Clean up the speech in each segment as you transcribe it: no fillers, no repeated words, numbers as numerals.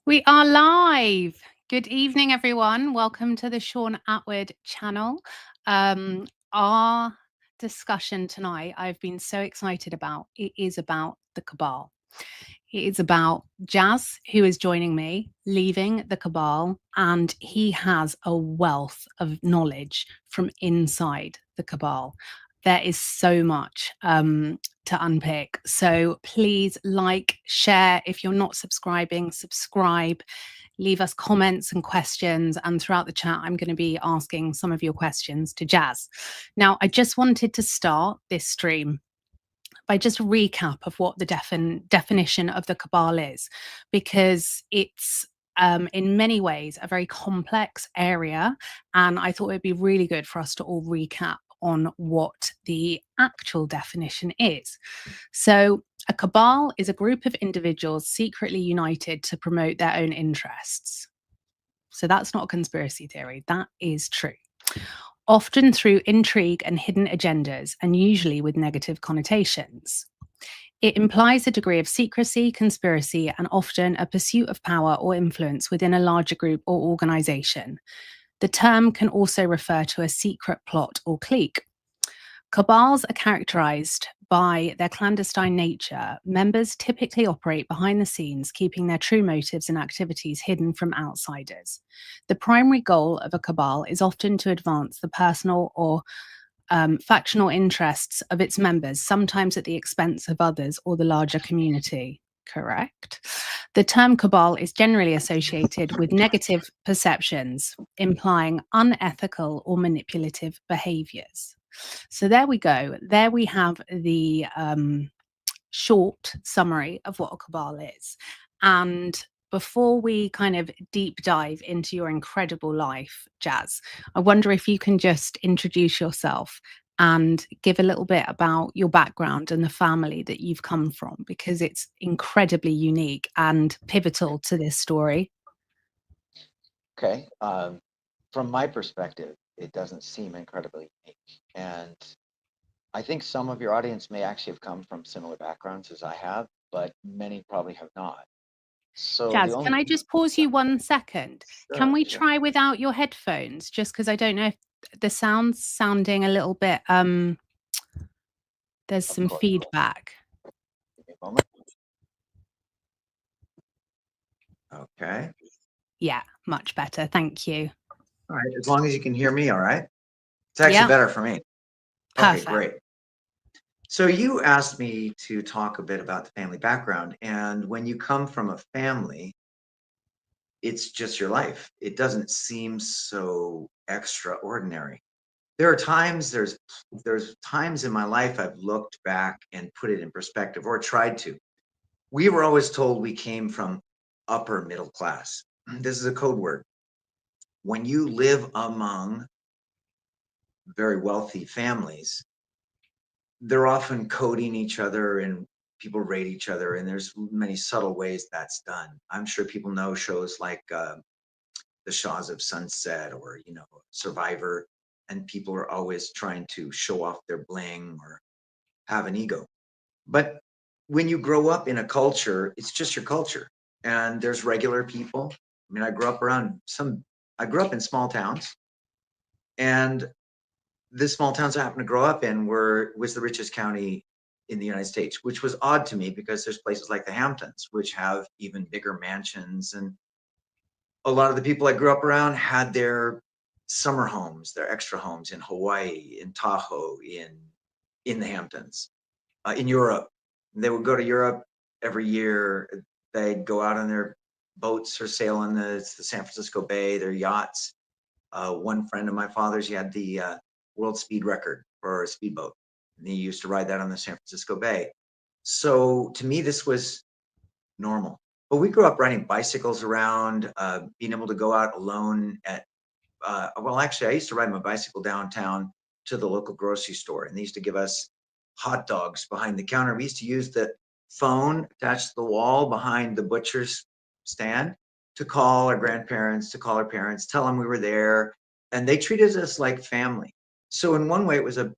We are live. Good evening, everyone. Welcome to the Shaun Attwood channel. Our discussion tonight, I've been so excited about. It is about the cabal. It is about Jazz, who is joining me, leaving the cabal, and he has a wealth of knowledge from inside the cabal. There is so much to unpick. So please like, share. If you're not subscribing, subscribe. Leave us comments and questions. And throughout the chat, I'm going to be asking some of your questions to Jazz. Now, I just wanted to start this stream by just a recap of what the definition of the cabal is, because it's in many ways a very complex area. And I thought it'd be really good for us to all recap on what the actual definition is. So a cabal is a group of individuals secretly united to promote their own interests. So that's not a conspiracy theory. That is true. Often through intrigue and hidden agendas, and usually with negative connotations. It implies a degree of secrecy, conspiracy, and often a pursuit of power or influence within a larger group or organization. The term can also refer to a secret plot or clique. Cabals are characterized by their clandestine nature. Members typically operate behind the scenes, keeping their true motives and activities hidden from outsiders. The primary goal of a cabal is often to advance the personal or factional interests of its members, sometimes at the expense of others or the larger community. Correct. The term cabal is generally associated with negative perceptions, implying unethical or manipulative behaviors. So there we go. There we have the short summary of what a cabal is. And before we kind of deep dive into your incredible life, Jazz, I wonder if you can just introduce yourself and give a little bit about your background and the family that you've come from, because it's incredibly unique and pivotal to this story. Okay. From my perspective, it doesn't seem incredibly unique. And I think some of your audience may actually have come from similar backgrounds as I have, but many probably have not. So the Jazz, can only I just pause you 1 second? Can Sure, we sure. try without your headphones? Just because I don't know if the sound's sounding a little bit, there's Of some course. feedback. Give me a moment. Okay. Yeah, much better. Thank you. All right. As long as you can hear me, all right. It's actually Yeah, better for me. Okay, perfect. great. So you asked me to talk a bit about the family background, and when you come from a family, it's just your life. It doesn't seem so extraordinary. There are times, there's times in my life I've looked back and put it in perspective, or tried to. We were always told we came from upper middle class. This is a code word. When you live among very wealthy families, they're often coding each other and people rate each other, and there's many subtle ways that's done. I'm sure people know shows like the Shaws of Sunset, or Survivor, and people are always trying to show off their bling or have an ego. But when you grow up in a culture, it's just your culture, and there's regular people. I mean, I grew up in small towns, and the small towns I happened to grow up in was the richest county in the United States, which was odd to me because there's places like the Hamptons, which have even bigger mansions, and a lot of the people I grew up around had their summer homes, their extra homes in Hawaii, in Tahoe, in the Hamptons, in Europe. They would go to Europe every year. They'd go out on their boats or sail on the San Francisco Bay, their yachts. One friend of my father's, he had the world speed record for a speedboat, and he used to ride that on the San Francisco Bay. So to me, this was normal. But we grew up riding bicycles around, being able to go out alone well, actually, I used to ride my bicycle downtown to the local grocery store, and they used to give us hot dogs behind the counter. We used to use the phone attached to the wall behind the butcher's stand to call our grandparents, to call our parents, tell them we were there, and they treated us like family. So in one way, it was a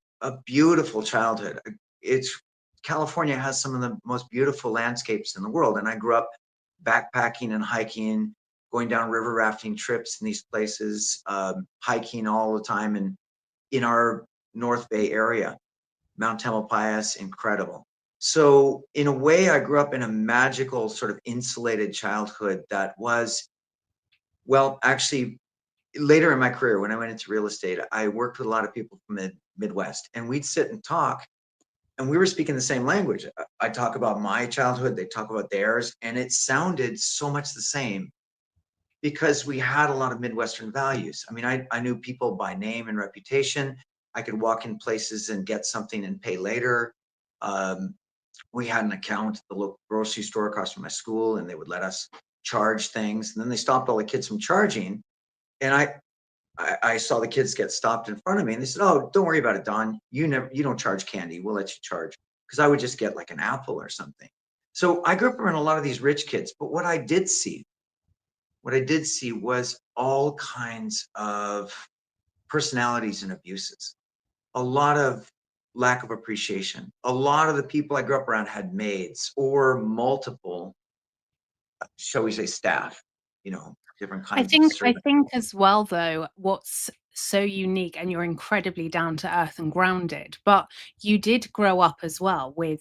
beautiful childhood. It's California has some of the most beautiful landscapes in the world, and I grew up backpacking and hiking, going down river rafting trips in these places, hiking all the time in our North Bay area. Mount Tamalpais, incredible. So in a way, I grew up in a magical sort of insulated childhood that was, well, actually later in my career, when I went into real estate, I worked with a lot of people from the Midwest, and we'd sit and talk, and we were speaking the same language. I talk about my childhood, they talk about theirs, and it sounded so much the same because we had a lot of Midwestern values. I mean, I knew people by name and reputation. I could walk in places and get something and pay later. Um, we had an account at the local grocery store across from my school, and they would let us charge things. And then they stopped all the kids from charging. And I saw the kids get stopped in front of me, and they said, "Oh, don't worry about it, Don. You don't charge candy. We'll let you charge." Because I would just get like an apple or something. So I grew up around a lot of these rich kids. But what I did see was all kinds of personalities and abuses, a lot of lack of appreciation. A lot of the people I grew up around had maids or multiple, shall we say, staff, different I kinds of think I servants. think as well though, what's so unique, and you're incredibly down to earth and grounded, but you did grow up as well with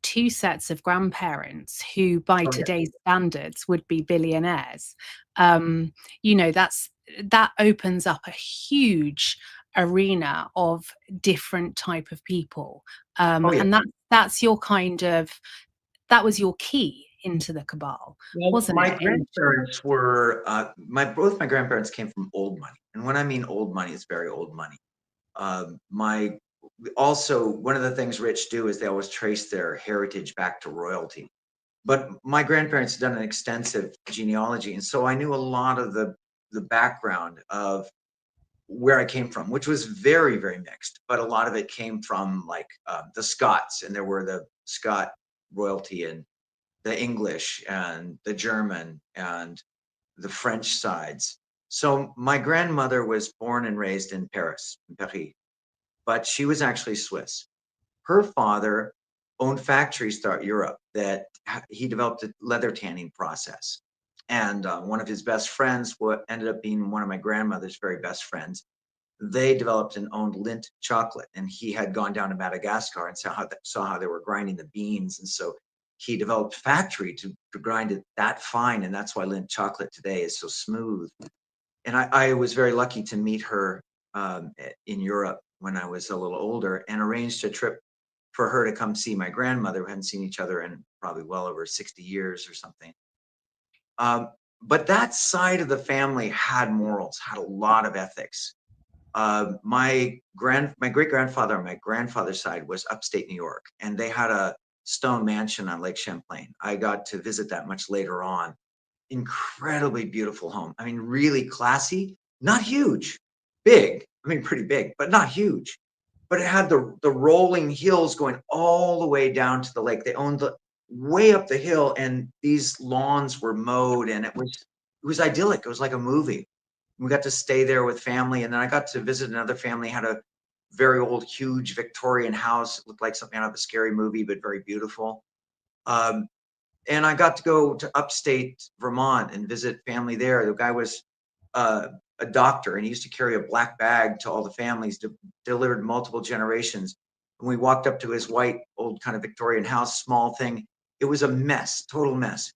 two sets of grandparents who by Oh, yeah. today's standards would be billionaires. Um, that opens up a huge arena of different type of people. Oh, yeah. And that's your kind of that was your key into the cabal, Well, wasn't my it? And grandparents were both my grandparents came from old money, and when I mean old money, it's very old money. My Also, one of the things rich do is they always trace their heritage back to royalty. But my grandparents had done an extensive genealogy, and so I knew a lot of the background of where I came from, which was very, very mixed. But a lot of it came from like the Scots, and there were the Scot royalty and the English and the German and the French sides. So my grandmother was born and raised in Paris, in Paris, but she was actually Swiss. Her father owned factories throughout Europe that he developed a leather tanning process. And one of his best friends, what ended up being one of my grandmother's very best friends, they developed and owned Lindt chocolate. And he had gone down to Madagascar and saw how they were grinding the beans. And so he developed factory to grind it that fine. And that's why Lindt chocolate today is so smooth. And I was very lucky to meet her in Europe when I was a little older, and arranged a trip for her to come see my grandmother. We hadn't seen each other in probably well over 60 years or something. Um, but that side of the family had morals, had a lot of ethics. My great grandfather on my grandfather's side was upstate New York, and they had a stone mansion on Lake Champlain. I got to visit that much later on. Incredibly beautiful home. I mean, really classy, not huge, big. I mean, pretty big, but not huge. But it had the rolling hills going all the way down to the lake. They owned the way up the hill, and these lawns were mowed, and it was idyllic. It was like a movie. We got to stay there with family, and then I got to visit another family. Had a very old, huge Victorian house. It looked like something out of a scary movie, but very beautiful. Um, and I got to go to upstate Vermont and visit family there. The guy was a doctor, and he used to carry a black bag to all the families, delivered multiple generations. And we walked up to his white, old kind of Victorian house, small thing. It was a mess, total mess.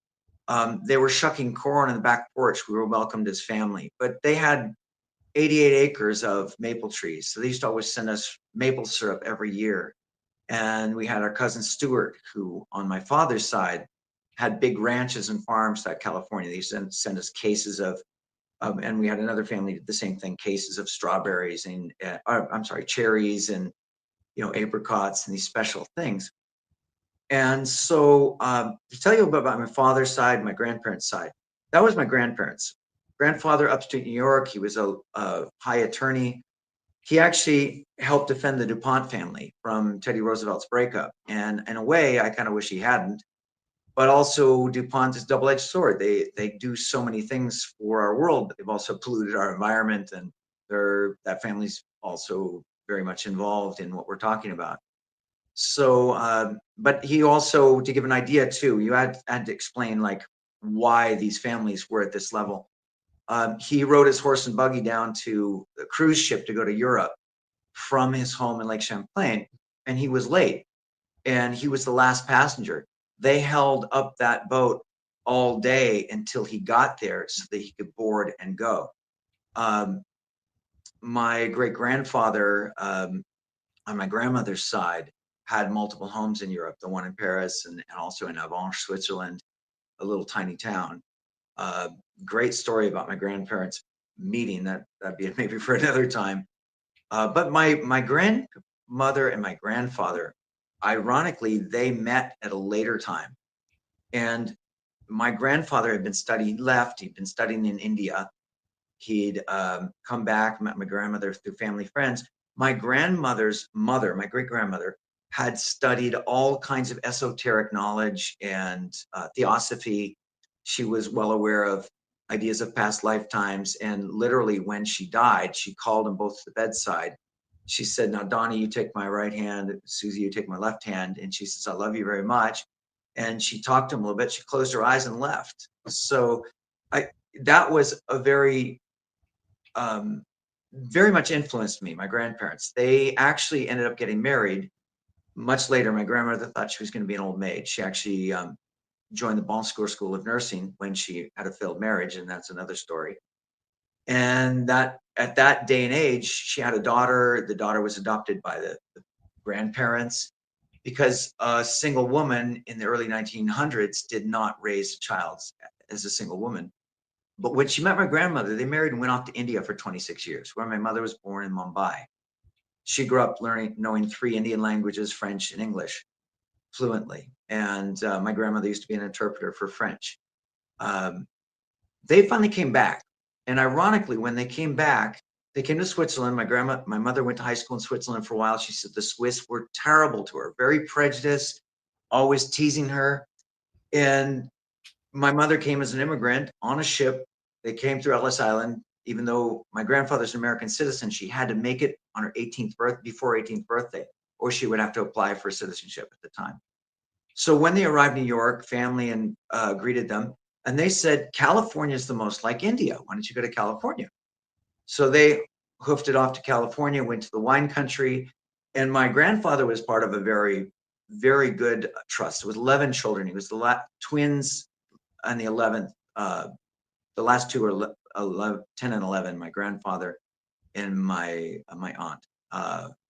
They were shucking corn on the back porch. We were welcomed as family, but they had 88 acres of maple trees. So they used to always send us maple syrup every year. And we had our cousin Stuart, who on my father's side had big ranches and farms throughout California. They used to send us cases of, and we had another family did the same thing, cases of strawberries and, I'm sorry, cherries and, apricots and these special things. And so to tell you about my father's side, my grandparents' side, that was my grandparents. Grandfather, upstate New York, he was a high attorney. He actually helped defend the DuPont family from Teddy Roosevelt's breakup. And in a way, I kind of wish he hadn't. But also, DuPont is a double-edged sword. They do so many things for our world, but they've also polluted our environment, and that family's also very much involved in what we're talking about. So, but he also, to give an idea too, you had to explain like why these families were at this level. He rode his horse and buggy down to the cruise ship to go to Europe from his home in Lake Champlain, and he was late, and he was the last passenger. They held up that boat all day until he got there so that he could board and go. My great grandfather, on my grandmother's side, had multiple homes in Europe, the one in Paris and also in Avanches, Switzerland, a little tiny town. Uh, Great story about my grandparents meeting. That'd be maybe for another time. But my grandmother and my grandfather, ironically, they met at a later time. And my grandfather had been studying, left, he'd been studying in India. He'd come back, met my grandmother through family friends. My grandmother's mother, my great grandmother, had studied all kinds of esoteric knowledge and theosophy. She was well aware of ideas of past lifetimes. And literally, when she died, she called them both to the bedside. She said, "Now, Donnie, you take my right hand. Susie, you take my left hand." And she says, "I love you very much." And she talked to him a little bit. She closed her eyes and left. So I, that was a um, very much influenced me, my grandparents. They actually ended up getting married much later. My grandmother thought she was going to be an old maid. She actually joined the Bon Secours School of Nursing when she had a failed marriage, and that's another story. And that at that day and age, she had a daughter. The daughter was adopted by the grandparents because a single woman in the early 1900s did not raise a child as a single woman. But when she met my grandmother, they married and went off to India for 26 years, where my mother was born in Mumbai. She grew up knowing 3 Indian languages, French and English, fluently. And my grandmother used to be an interpreter for French. Um, they finally came back. And ironically, when they came back, they came to Switzerland. My mother went to high school in Switzerland for a while. She said the Swiss were terrible to her, very prejudiced, always teasing her. And my mother came as an immigrant on a ship. They came through Ellis Island. Even though my grandfather's an American citizen, she had to make it on her 18th before 18th birthday, or she would have to apply for citizenship at the time. So when they arrived in New York, family and greeted them, and they said, "California is the most like India. Why don't you go to California?" So they hoofed it off to California, went to the wine country, and my grandfather was part of a very, very good trust. It was 11 children. He was the twins on the 11th. The last two are 11, 10 and 11, my grandfather and my aunt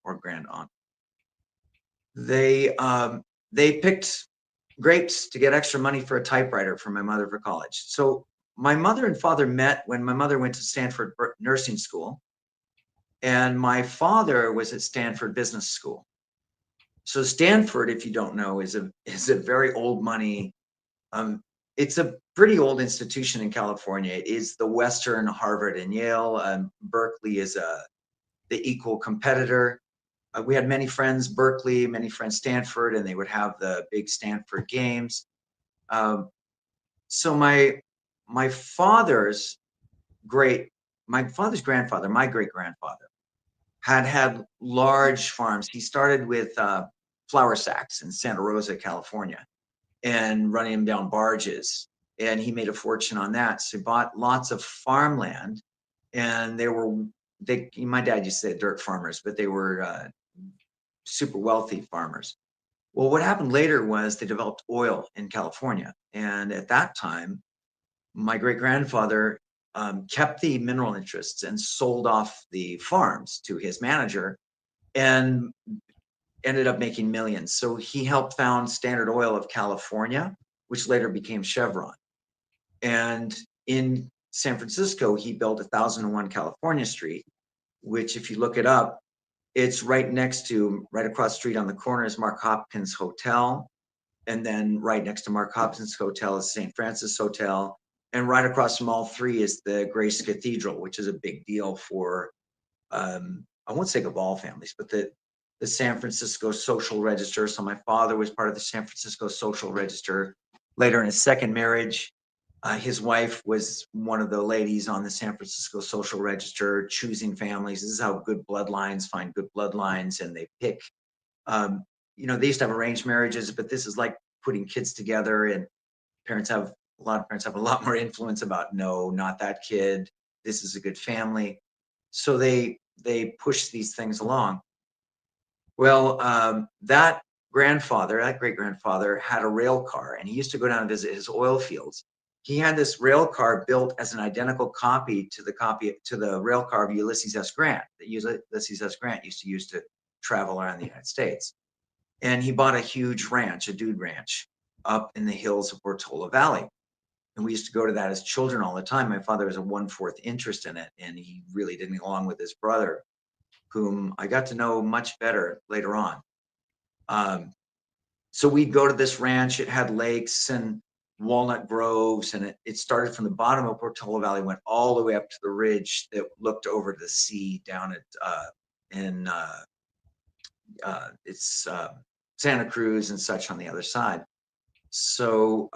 or grand aunt. They picked grapes to get extra money for a typewriter for my mother for college. So my mother and father met when my mother went to Stanford nursing school, and my father was at Stanford Business School. So Stanford, if you don't know, is a very old money. It's a pretty old institution in California. It is the Western Harvard and Yale. Berkeley is the equal competitor. We had many friends Berkeley, many friends Stanford, and they would have the big Stanford games. Um, so my father's my father's grandfather, my great grandfather, had large farms. He started with flour sacks in Santa Rosa, California, and running them down barges. And he made a fortune on that. So he bought lots of farmland, and my dad used to say dirt farmers, but they were super wealthy farmers. Well, what happened later was they developed oil in California. And at that time, my great grandfather kept the mineral interests and sold off the farms to his manager and ended up making millions. So he helped found Standard Oil of California, which later became Chevron. And in San Francisco, he built 1001 California Street, which, if you look it up, it's right across the street on the corner is Mark Hopkins Hotel. And then right next to Mark Hopkins Hotel is St. Francis Hotel. And right across from all three is the Grace Cathedral, which is a big deal for, I won't say cabal families, but the San Francisco Social Register. So my father was part of the San Francisco Social Register. Later in his second marriage, his wife was one of the ladies on the San Francisco Social Register, choosing families. This is how good bloodlines find good bloodlines, and they pick. They used to have arranged marriages, but this is like putting kids together, and parents have a lot of parents have a lot more influence about, no, not that kid. This is a good family. So they push these things along. Well, that grandfather, that great grandfather, had a rail car, and he used to go down and visit his oil fields. He had this rail car built as an identical copy to the rail car of Ulysses S. Grant that Ulysses S. Grant used to travel around the United States. And he bought a huge ranch, a dude ranch, up in the hills of Portola Valley. And we used to go to that as children all the time. My father has a 1/4 interest in it, and he really didn't get along with his brother, whom I got to know much better later on. Um, so we'd go to this ranch. It had lakes and walnut groves, and it started from the bottom of Portola Valley, went all the way up to the ridge that looked over the sea down at in it's Santa Cruz and such on the other side. So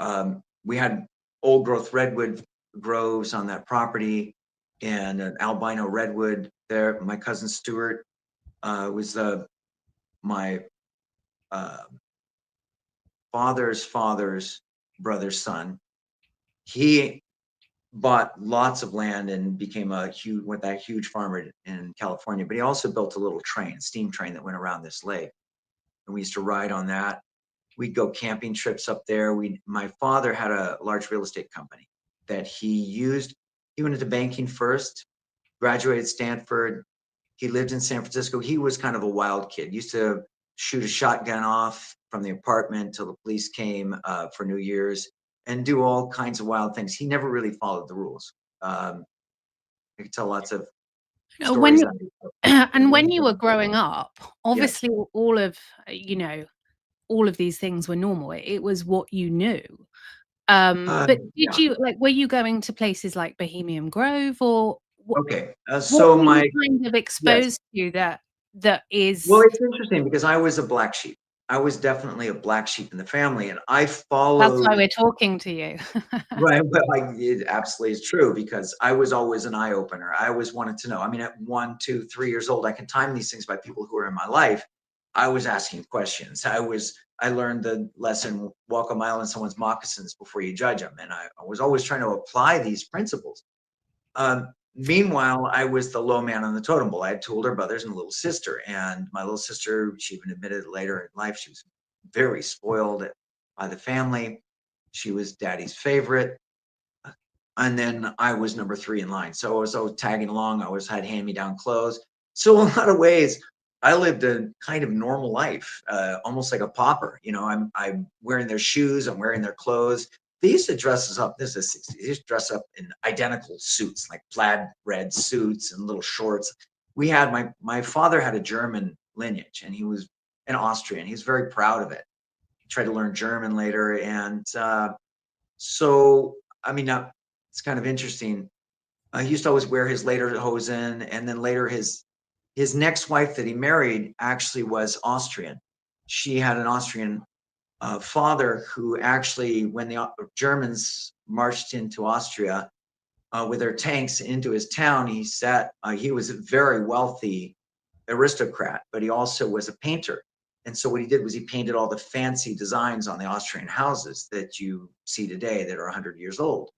we had old growth redwood groves on that property and an albino redwood there. My cousin Stuart was my uh, father's brother's son. He bought lots of land and became went that huge farmer in California. But he also built a little train, steam train that went around this lake, and we used to ride on that. We'd go camping trips up there. My father had a large real estate company that he used. He went into banking first, graduated Stanford. He lived in San Francisco. He was kind of a wild kid. Used to shoot a shotgun off from the apartment till the police came for New Year's and do all kinds of wild things. He never really followed the rules. I could tell lots of When stories on and when it. you were growing up, Yes. obviously all of, all of these things were normal. It was what you knew. But did Yeah. you were you going to places like Bohemian Grove, or Okay. what So were you my kind of yes. exposed to that Well, is it's interesting because I was a black sheep. I was definitely a black sheep in the family, and I that's why followed. we're talking to you. Right, well, it absolutely is true because I was always an eye opener. I always wanted to know. I mean, at 1, 2, 3 years old, I can time these things by people who are in my life. I was asking questions. I learned the lesson: walk a mile in someone's moccasins before you judge them, and I was always trying to apply these principles. Meanwhile, I was the low man on the totem pole. I had 2 older brothers and a little sister. And my little sister, she even admitted it later in life, she was very spoiled by the family. She was daddy's favorite. And then I was number 3 in line. So I was always tagging along. I always had hand-me-down clothes. So in a lot of ways, I lived a kind of normal life, almost like a pauper. I'm wearing their shoes, I'm wearing their clothes. They used to dress us up. This is the 60s. They used to dress up in identical suits, like plaid red suits and little shorts. We had my father had a German lineage, and he was an Austrian. He was very proud of it. He tried to learn German later, and so I mean, it's kind of interesting. He used to always wear his lederhosen, and then later his next wife that he married actually was Austrian. She had an Austrian father who actually, when the Germans marched into Austria with their tanks into his town, he was a very wealthy aristocrat, but he also was a painter. And so what he did was he painted all the fancy designs on the Austrian houses that you see today that are 100 years old.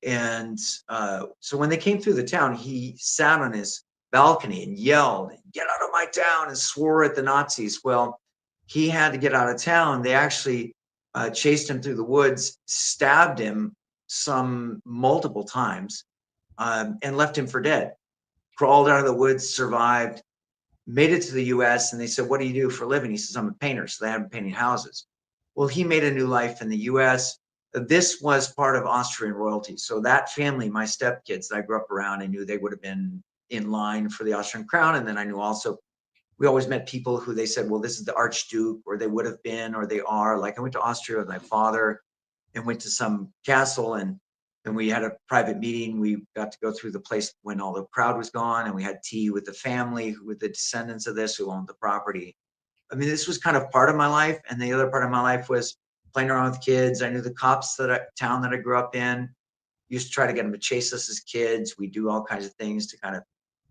And so when they came through the town, he sat on his balcony and yelled, "Get out of my town," and swore at the Nazis. Well, he had to get out of town. They actually chased him through the woods, stabbed him some multiple times, and left him for dead. Crawled out of the woods, survived, made it to the US, and they said, "What do you do for a living?" He says, "I'm a painter." So they had him painting houses. Well, he made a new life in the US. This was part of Austrian royalty. So that family, my stepkids that I grew up around, I knew they would have been in line for the Austrian crown. And then I knew also we always met people who they said, well, this is the Archduke, or they would have been, or they are. Like I went to Austria with my father and went to some castle, and we had a private meeting. We got to go through the place when all the crowd was gone, and we had tea with the family, with the descendants of this who owned the property. I mean, this was kind of part of my life, and the other part of my life was playing around with kids. I knew the cops town that I grew up in. Used to try to get them to chase us as kids. We do all kinds of things to kind of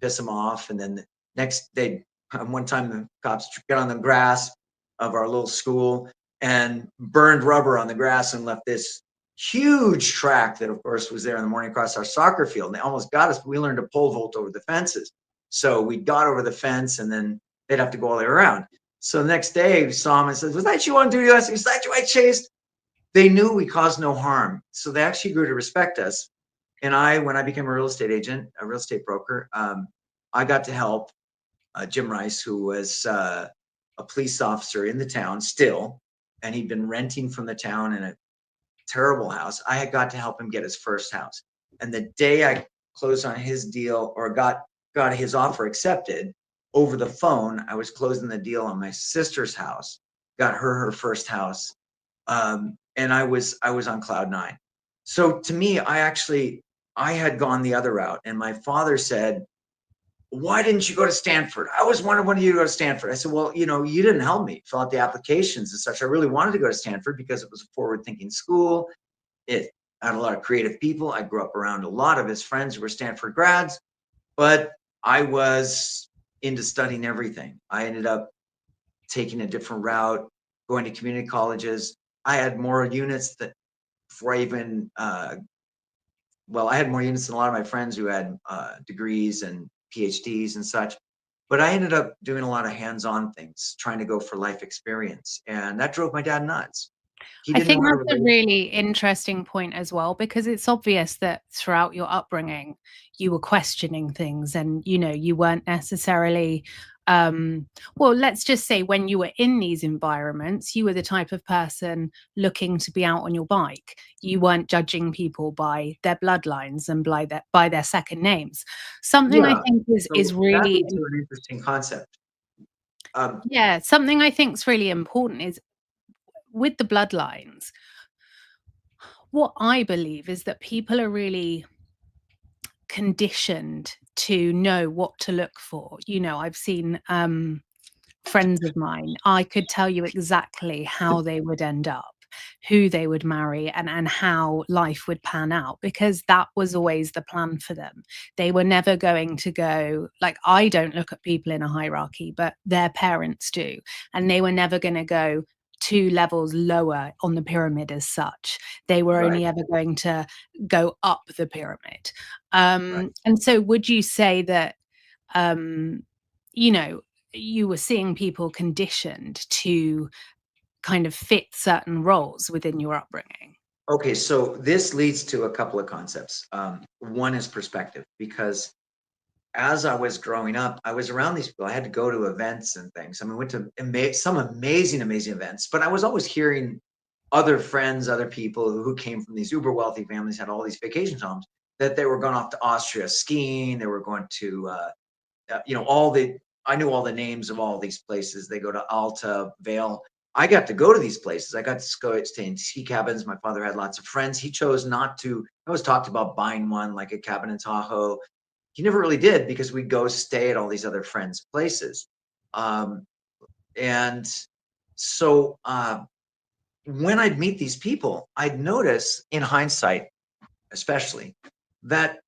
piss them off, and then the next day, one time the cops got on the grass of our little school and burned rubber on the grass and left this huge track that, of course, was there in the morning across our soccer field. And they almost got us, but we learned to pole vault over the fences. So we got over the fence, and then they'd have to go all the way around. So the next day, we saw them and said, "Was that you on duty?" I said, "Was that you I chased?" They knew we caused no harm. So they actually grew to respect us. And when I became a real estate agent, a real estate broker, I got to help Jim Rice, who was a police officer in the town still, and he'd been renting from the town in a terrible house. I had got to help him get his first house. And the day I closed on his deal, or got his offer accepted over the phone, I was closing the deal on my sister's house, got her first house. And I was on cloud nine. So to me, I had gone the other route, and my father said, "Why didn't you go to Stanford? I always wanted one of you to go to Stanford." I said, "Well, you didn't help me fill out the applications and such. I really wanted to go to Stanford because it was a forward-thinking school. It had a lot of creative people. I grew up around a lot of his friends who were Stanford grads, but I was into studying everything. I ended up taking a different route, going to community colleges. I had more units that before I even well, I had more units than a lot of my friends who had degrees and PhDs and such. But I ended up doing a lot of hands-on things, trying to go for life experience, and that drove my dad nuts. He I didn't know think how to that's a relate. really interesting point as well, because it's obvious that throughout your upbringing, you were questioning things and, you weren't necessarily, um, well, let's just say when you were in these environments, you were the type of person looking to be out on your bike. You weren't judging people by their bloodlines and by their second names. Something I Yeah, think is so that really, leads to an interesting concept. Um, yeah, something I think is really important is with the bloodlines. What I believe is that people are really conditioned to know what to look for. I've seen friends of mine, I could tell you exactly how they would end up, who they would marry, and how life would pan out, because that was always the plan for them. They were never going to go, like, I don't look at people in a hierarchy, but their parents do. And they were never going to go 2 levels lower on the pyramid as such. They were right, only ever going to go up the pyramid. right. And so would you say that, um, you know, you were seeing people conditioned to kind of fit certain roles within your upbringing? Okay, so this leads to a couple of concepts. One is perspective, because as I was growing up, I was around these people. I had to go to events and things. I mean, went to some amazing, amazing events, but I was always hearing other friends, other people who came from these uber wealthy families, had all these vacation homes, that they were going off to Austria skiing. They were going to, I knew all the names of all these places. They go to Alta, Vale. I got to go to these places. I got to go stay in ski cabins. My father had lots of friends. He chose not to. I was talked about buying one, like a cabin in Tahoe. He never really did, because we'd go stay at all these other friends' places. Um, and so when I'd meet these people, I'd notice, in hindsight, especially, that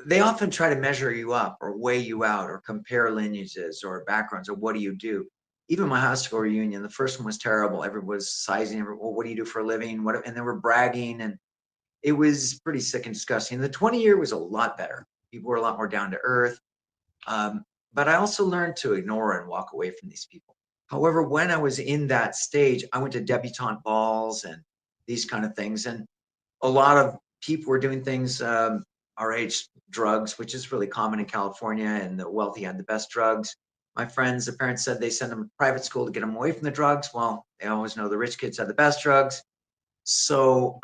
they often try to measure you up or weigh you out or compare lineages or backgrounds or what do you do. Even my high school reunion, the first one was terrible. Everyone was sizing, well, what do you do for a living? What, and they were bragging, and it was pretty sick and disgusting. The 20-year was a lot better. People were a lot more down to earth. But I also learned to ignore and walk away from these people. However, when I was in that stage, I went to debutante balls and these kind of things. And a lot of people were doing things our age, drugs, which is really common in California, and the wealthy had the best drugs. My friends, the parents said they sent them to private school to get them away from the drugs. Well, they always know the rich kids had the best drugs. So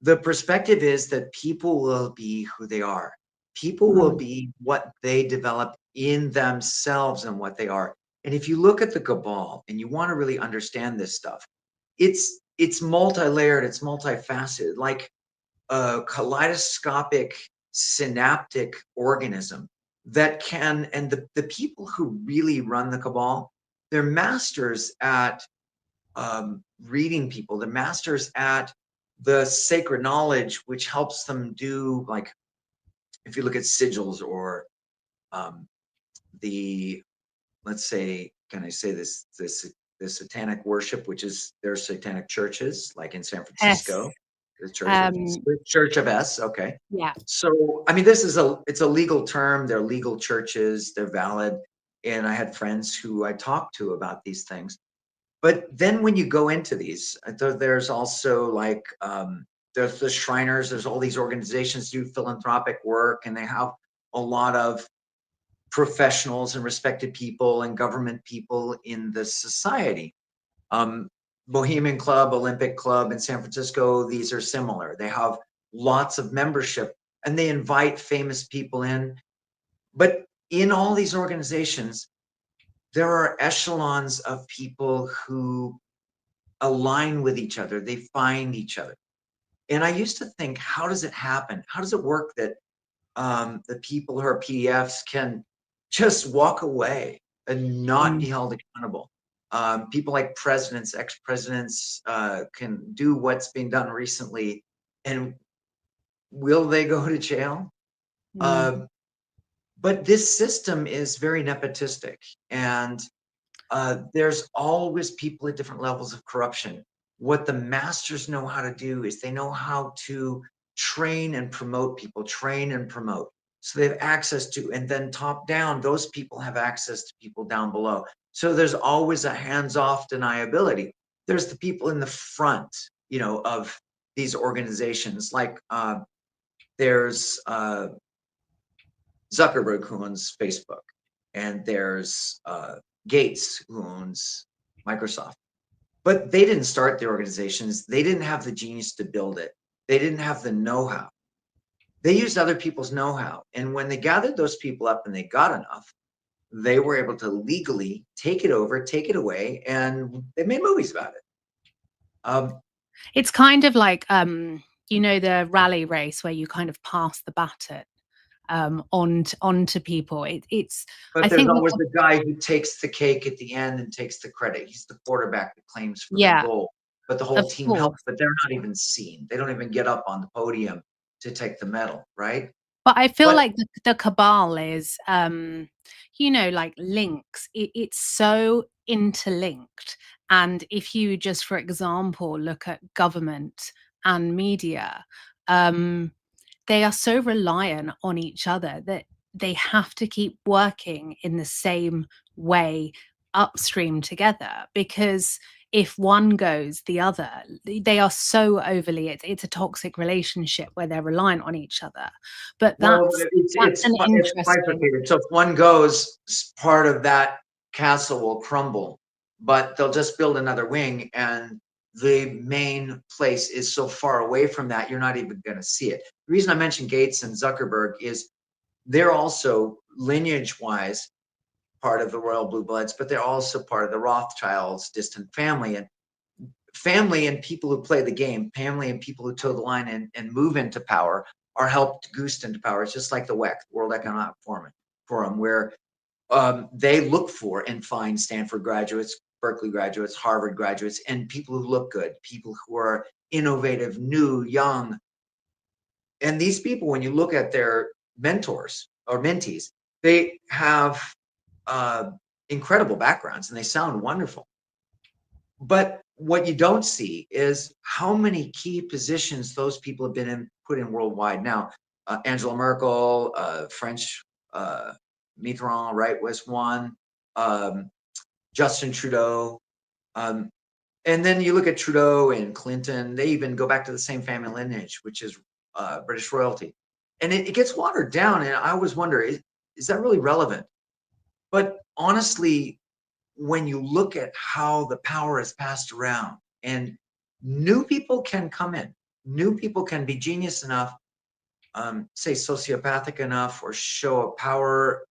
the perspective is that people will be who they are. People will Mm. be what they develop in themselves and what they are. And if you look at the cabal and you want to really understand this stuff, it's multi-layered, it's multifaceted, like a kaleidoscopic synaptic organism that can, and the people who really run the cabal, they're masters at reading people, they're masters at the sacred knowledge, which helps them do, like, if you look at sigils or um, the, let's say, can I say this the satanic worship, which is their satanic churches, like in San S. Francisco, the Um, Church of S. Okay. yeah. So, I mean, it's a legal term. They're legal churches. They're valid. And I had friends who I talked to about these things. But then when you go into these, there's also like, there's the Shriners, there's all these organizations do philanthropic work, and they have a lot of professionals and respected people and government people in the society. Um, Bohemian Club, Olympic Club in San Francisco, these are similar. They have lots of membership and they invite famous people in. But in all these organizations, there are echelons of people who align with each other. They find each other. And I used to think, how does it happen? How does it work that the people who are PDFs can just walk away and not be Mm. held accountable? People like presidents, ex-presidents can do what's been done recently, and will they go to jail? Mm. Uh, but this system is very nepotistic, and there's always people at different levels of corruption. What the masters know how to do is they know how to train and promote people, train and promote. So they have access to, and then top down, those people have access to people down below. So there's always a hands-off deniability. There's the people in the front, of these organizations. Like there's Zuckerberg who owns Facebook, and there's Gates who owns Microsoft. But they didn't start the organizations. They didn't have the genius to build it. They didn't have the know-how. They used other people's know-how. And when they gathered those people up and they got enough, they were able to legally take it over, take it away, and they made movies about it. It's kind of like, the rally race where you kind of pass the baton on to people. It's I But there's think always the guy who takes the cake at the end and takes the credit. He's the quarterback that claims for the yeah, goal, but the of whole team helps, course. but they're not even seen. They don't even get up on the podium to take the medal, right? But I feel But like the cabal is, like links. It's so interlinked. And if you just, for example, look at government and media, um, they are so reliant on each other that they have to keep working in the same way upstream together, because if one goes, the other, they are so overly, it's a toxic relationship where they're reliant on each other. But no, that's an it's interesting. bifurcated. So if one goes, part of that castle will crumble, but they'll just build another wing, and the main place is so far away from that you're not even going to see it. The reason I mentioned Gates and Zuckerberg is they're also lineage-wise part of the royal blue bloods, but they're also part of the Rothschilds' distant family. And family and people who play the game, family and people who toe the line and move into power are helped goose into power. It's just like the WEC, World Economic Forum, where they look for and find Stanford graduates, Berkeley graduates, Harvard graduates, and people who look good, people who are innovative, new, young. And these people, when you look at their mentors or mentees, they have uh, incredible backgrounds and they sound wonderful. But what you don't see is how many key positions those people have been put in worldwide. Now, Angela Merkel, French Mitterrand, right, was one. Um, Justin Trudeau. Um, and then you look at Trudeau and Clinton, they even go back to the same family lineage, which is British royalty. And it gets watered down. And I always wonder, is that really relevant? But honestly, when you look at how the power is passed around and new people can come in, new people can be genius enough, say sociopathic enough, or show a power,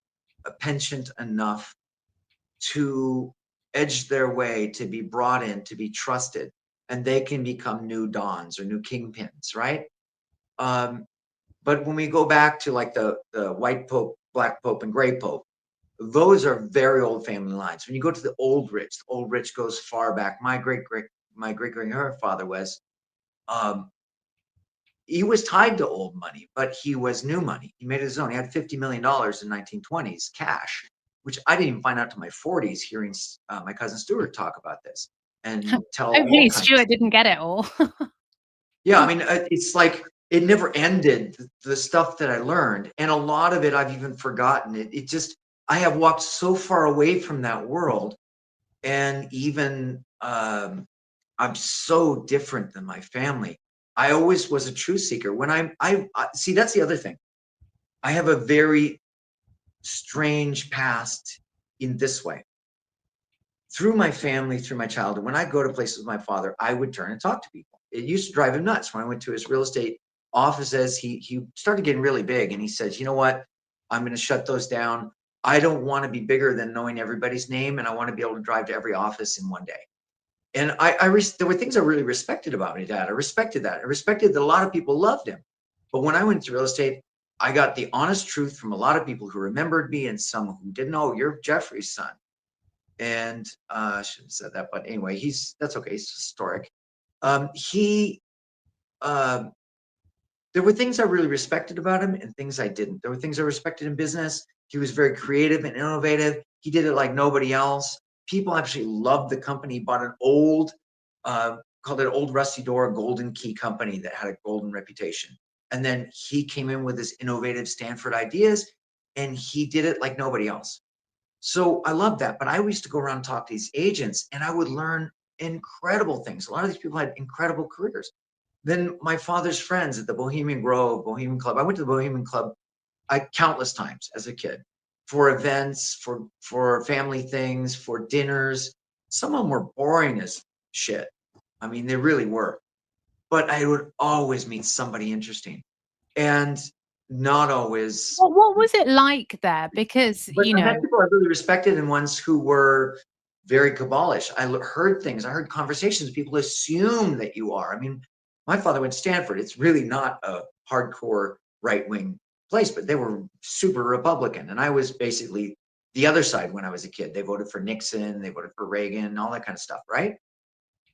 a penchant enough to edge their way, to be brought in, to be trusted, and they can become new dons or new kingpins, right? Um, but when we go back to like the white pope, black pope, and gray pope, those are very old family lines. When you go to the old rich goes far back. My great grandfather was, um, he was tied to old money, but he was new money. He made his own. He had $50 million in 1920s cash, which I didn't even find out to my 40s, hearing my cousin Stuart talk about this and tell all Hopefully kinds of Stuart didn't get it all. yeah, I mean, it's like it never ended, the stuff that I learned, and a lot of it I've even forgotten. It just I have walked so far away from that world, and even I'm so different than my family. I always was a truth seeker. When I see, that's the other thing. I have a very strange past in this way. Through my family, through my childhood, when I go to places with my father, I would turn and talk to people. It used to drive him nuts. When I went to his real estate offices, he started getting really big, and he says, "You know what? I'm going to shut those down. I don't want to be bigger than knowing everybody's name, and I want to be able to drive to every office in one day." And there were things I really respected about my dad. I respected that. I respected that a lot of people loved him. But when I went to real estate, I got the honest truth from a lot of people who remembered me and some who didn't know. "You're Jeffrey's son." And I shouldn't have said that, but anyway, that's okay. He's historic. He uh, there were things I really respected about him and things I didn't. There were things I respected in business. He was very creative and innovative. He did it like nobody else. People actually loved the company. He bought an old, called it Old Rusty Door, Golden Key company that had a golden reputation. And then he came in with his innovative Stanford ideas, and he did it like nobody else. So I love that. But I used to go around and talk to these agents, and I would learn incredible things. A lot of these people had incredible careers. Then my father's friends at the Bohemian Grove, Bohemian Club. I went to the Bohemian Club countless times as a kid for events, for family things, for dinners. Some of them were boring as shit. I mean, they really were. But I would always meet somebody interesting, and not always. What was it like there? Because, But I met people I really respected and ones who were very cabalish. Heard things. I heard conversations. People assume that you are. I mean, my father went to Stanford. It's really not a hardcore right wing place, but they were super Republican. And I was basically the other side when I was a kid. They voted for Nixon, they voted for Reagan, all that kind of stuff, right?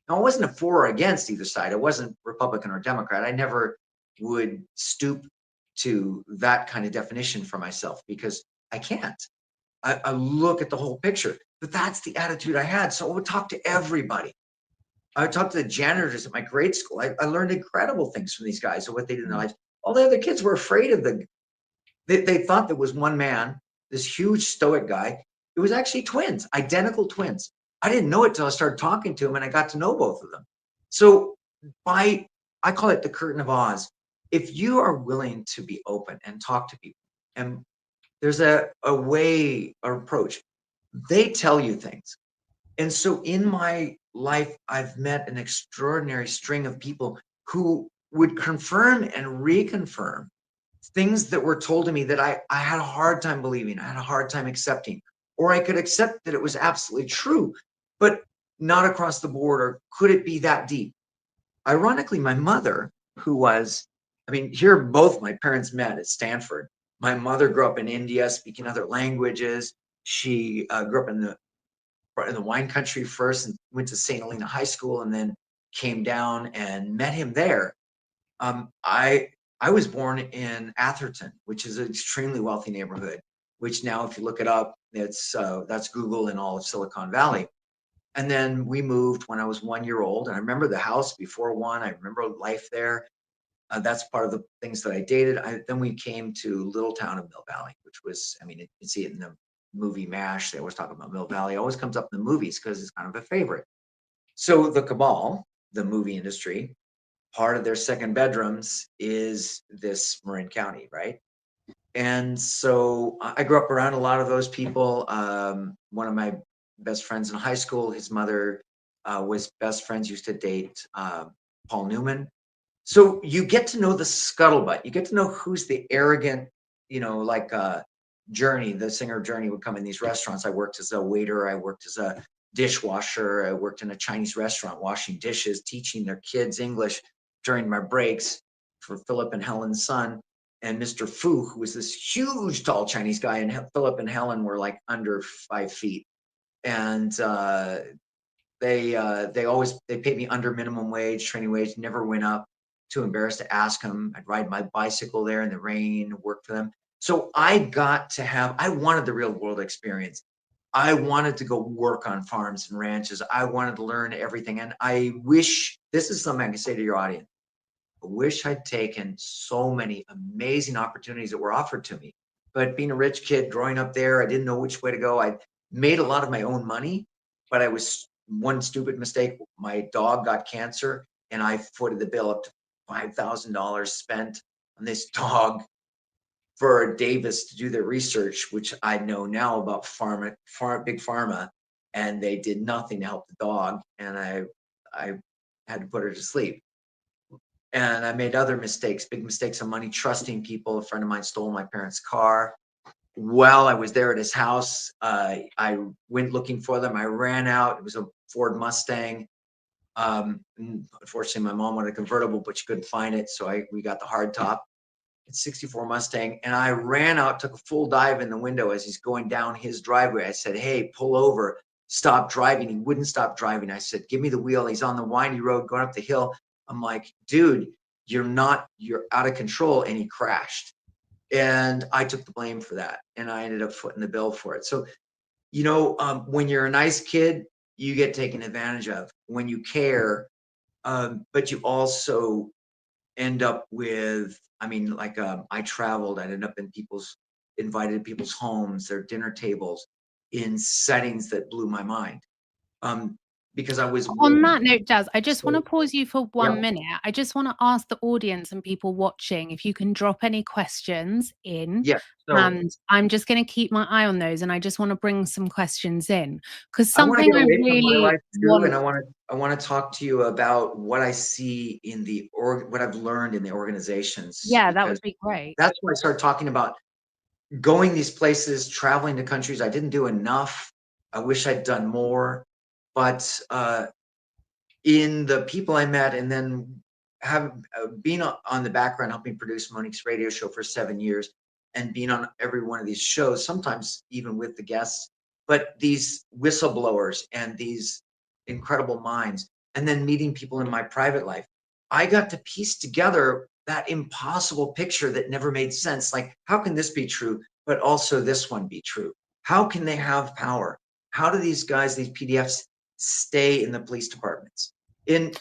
Now, I wasn't a for or against either side. I wasn't Republican or Democrat. I never would stoop to that kind of definition for myself because I can't. I look at the whole picture, but that's the attitude I had. So I would talk to everybody. I would talk to the janitors at my grade school. I learned incredible things from these guys and what they did in their lives. All the other kids were afraid of they thought there was one man, this huge stoic guy. It was actually twins, identical twins. I didn't know it till I started talking to him and I got to know both of them. So by, I call it the curtain of Oz. If you are willing to be open and talk to people, and there's a way or approach, they tell you things. And so in my life, I've met an extraordinary string of people who would confirm and reconfirm things that were told to me that I had a hard time believing, I had a hard time accepting, or I could accept that it was absolutely true, but not across the board, or could it be that deep? Ironically, my mother, who was, I mean, here both my parents met at Stanford. My mother grew up in India, speaking other languages. She grew up in the wine country first and went to St. Helena High School and then came down and met him there. Um, I I was born in Atherton, which is an extremely wealthy neighborhood. Which now, if you look it up, that's Google in all of Silicon Valley. And then we moved when I was 1 year old, and I remember the house before one. I remember life there. That's part of the things that I dated. Then we came to little town of Mill Valley, which was, I mean, you can see it in the movie MASH. They always talk about Mill Valley. It always comes up in the movies because it's kind of a favorite. So the cabal, the movie industry, part of their second bedrooms is this Marin County, right? And so I grew up around a lot of those people. One of my best friends in high school, his mother was best friends, used to date Paul Newman. So you get to know the scuttlebutt. You get to know who's the arrogant, like Journey, the singer Journey would come in these restaurants. I worked as a waiter. I worked as a dishwasher. I worked in a Chinese restaurant washing dishes, teaching their kids English during my breaks for Philip and Helen's son. And Mr. Fu, who was this huge, tall Chinese guy, and Philip and Helen were like under 5 feet. And they paid me under minimum wage, training wage, never went up. Too embarrassed to ask them. I'd ride my bicycle there in the rain, work for them. So I wanted the real world experience. I wanted to go work on farms and ranches. I wanted to learn everything. And I wish, this is something I can say to your audience. I wish I'd taken so many amazing opportunities that were offered to me. But being a rich kid growing up there, I didn't know which way to go. I made a lot of my own money, but I was one stupid mistake. My dog got cancer and I footed the bill up to $5,000 spent on this dog for Davis to do their research, which I know now about big pharma, and they did nothing to help the dog. And I had to put her to sleep. And I made other mistakes, big mistakes on money, trusting people. A friend of mine stole my parents' car. While I was there at his house, I went looking for them. I ran out. It was a Ford Mustang. Unfortunately, my mom wanted a convertible, but she couldn't find it. So we got the hard top. It's 64 Mustang. And I ran out, took a full dive in the window as he's going down his driveway. I said, hey, pull over, stop driving. He wouldn't stop driving. I said, give me the wheel. He's on the windy road going up the hill. I'm like, dude, you're out of control. And he crashed. And I took the blame for that. And I ended up footing the bill for it. So, when you're a nice kid, you get taken advantage of when you care. But you also end up with, I traveled, I ended up invited people's homes, their dinner tables in settings that blew my mind. Because I was On willing. that note, Jazz, I just want to So, pause you for yeah, 1 minute. I just want to ask the audience and people watching if you can drop any questions in, yeah. So and I'm just going to keep my eye on those, and I just want to bring some questions in because I want to something get I away from my really life too, and want. I want to talk to you about what I see in what I've learned in the organizations, Yeah, that because would be great. that's when I started talking about going these places, traveling to countries. I didn't do enough. I wish I'd done more. But in the people I met, and then have been on the background helping produce Monique's radio show for 7 years, and being on every one of these shows, sometimes even with the guests, but these whistleblowers and these incredible minds, and then meeting people in my private life, I got to piece together that impossible picture that never made sense. Like, how can this be true, but also this one be true? How can they have power? How do these guys, these PDFs, stay in the police departments? And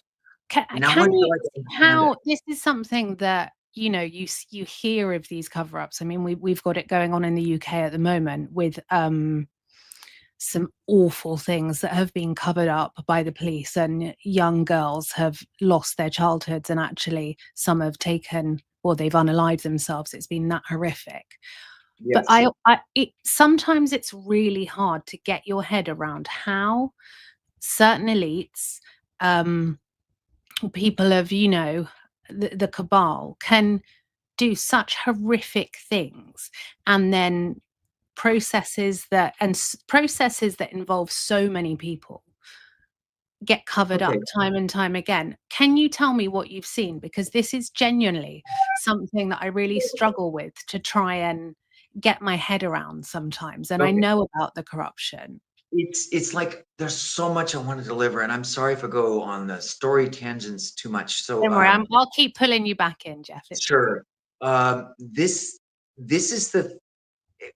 now I Can feel you like I understand it. how this is something that you hear of these cover-ups. I mean, we've got it going on in the UK at the moment with some awful things that have been covered up by the police, and young girls have lost their childhoods, and actually some have taken, or they've unalived themselves. It's been that horrific. But Yes. sometimes it's really hard to get your head around how certain elites, people of, the cabal can do such horrific things, and then processes that involve so many people get covered Okay. up time and time again. Can you tell me what you've seen? Because this is genuinely something that I really struggle with to try and get my head around sometimes, and I Okay. know about the corruption. It's like there's so much I want to deliver, and I'm sorry if I go on the story tangents too much. So, Don't worry, I'll keep pulling you back in, Jeff. It's fine. sure. This is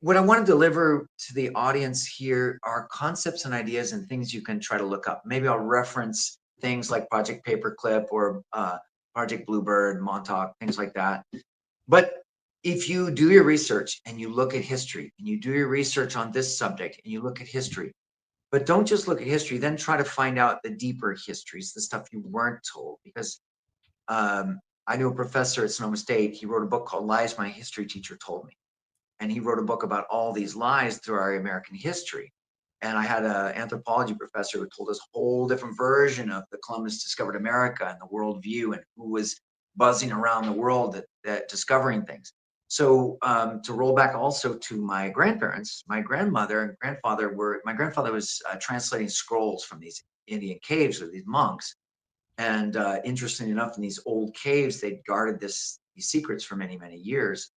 what I want to deliver to the audience here are concepts and ideas and things you can try to look up. Maybe I'll reference things like Project Paperclip or Project Bluebird, Montauk, things like that. But if you do your research and you look at history and you do your research on this subject and you look at history, but don't just look at history, then try to find out the deeper histories, the stuff you weren't told. Because I knew a professor at Sonoma State, he wrote a book called Lies My History Teacher Told Me. And he wrote a book about all these lies through our American history. And I had an anthropology professor who told us a whole different version of the Columbus discovered America and the worldview and who was buzzing around the world that discovering things. So to roll back also to my grandparents, my grandmother and grandfather my grandfather was translating scrolls from these Indian caves with these monks. And interestingly enough, in these old caves, they'd guarded these secrets for many, many years.